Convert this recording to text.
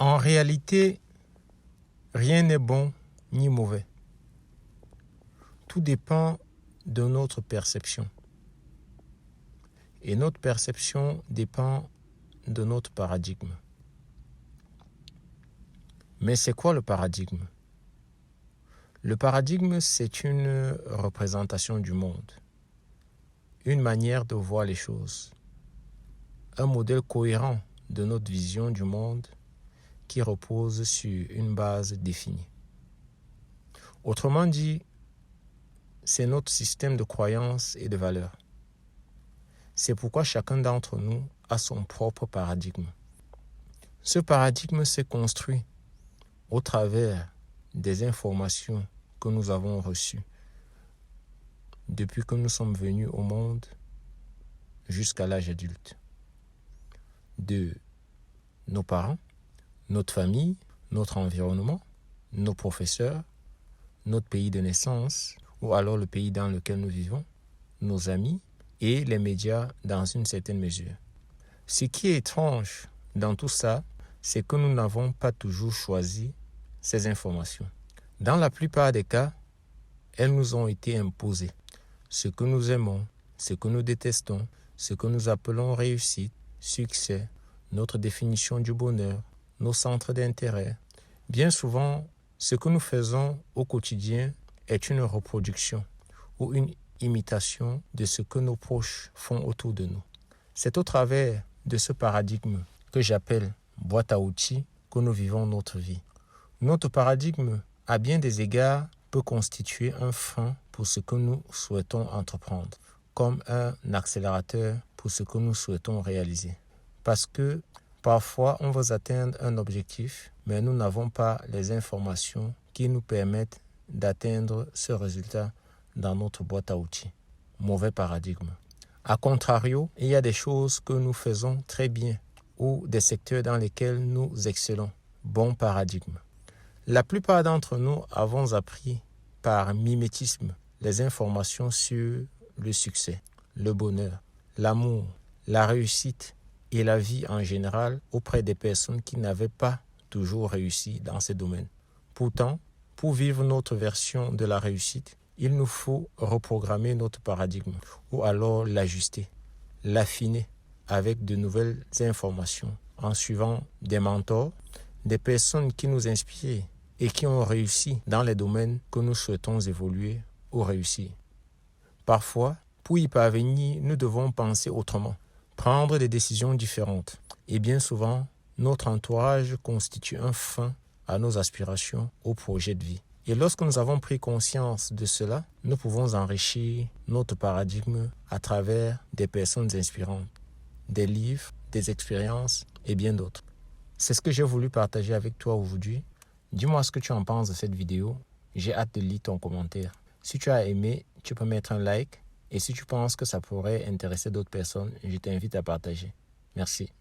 En réalité, rien n'est bon ni mauvais. Tout dépend de notre perception. Et notre perception dépend de notre paradigme. Mais c'est quoi le paradigme? Le paradigme, c'est une représentation du monde, une manière de voir les choses, un modèle cohérent de notre vision du monde qui repose sur une base définie. Autrement dit, c'est notre système de croyances et de valeurs. C'est pourquoi chacun d'entre nous a son propre paradigme. Ce paradigme s'est construit au travers des informations que nous avons reçues depuis que nous sommes venus au monde jusqu'à l'âge adulte. De nos parents, notre famille, notre environnement, nos professeurs, notre pays de naissance ou alors le pays dans lequel nous vivons, nos amis et les médias dans une certaine mesure. Ce qui est étrange dans tout ça, c'est que nous n'avons pas toujours choisi ces informations. Dans la plupart des cas, elles nous ont été imposées. Ce que nous aimons, ce que nous détestons, ce que nous appelons réussite, succès, notre définition du bonheur, nos centres d'intérêt. Bien souvent, ce que nous faisons au quotidien est une reproduction ou une imitation de ce que nos proches font autour de nous. C'est au travers de ce paradigme que j'appelle boîte à outils que nous vivons notre vie. Notre paradigme, à bien des égards, peut constituer un frein pour ce que nous souhaitons entreprendre, comme un accélérateur pour ce que nous souhaitons réaliser. Parce que parfois, on veut atteindre un objectif, mais nous n'avons pas les informations qui nous permettent d'atteindre ce résultat dans notre boîte à outils. Mauvais paradigme. A contrario, il y a des choses que nous faisons très bien ou des secteurs dans lesquels nous excellons. Bon paradigme. La plupart d'entre nous avons appris par mimétisme les informations sur le succès, le bonheur, l'amour, la réussite et la vie en général auprès des personnes qui n'avaient pas toujours réussi dans ces domaines. Pourtant, pour vivre notre version de la réussite, il nous faut reprogrammer notre paradigme ou alors l'ajuster, l'affiner avec de nouvelles informations en suivant des mentors, des personnes qui nous inspirent et qui ont réussi dans les domaines que nous souhaitons évoluer ou réussir. Parfois, pour y parvenir, nous devons penser autrement, prendre des décisions différentes. Et bien souvent, notre entourage constitue un frein à nos aspirations, aux projets de vie. Et lorsque nous avons pris conscience de cela, nous pouvons enrichir notre paradigme à travers des personnes inspirantes, des livres, des expériences et bien d'autres. C'est ce que j'ai voulu partager avec toi aujourd'hui. Dis-moi ce que tu en penses de cette vidéo. J'ai hâte de lire ton commentaire. Si tu as aimé, tu peux mettre un like. Et si tu penses que ça pourrait intéresser d'autres personnes, je t'invite à partager. Merci.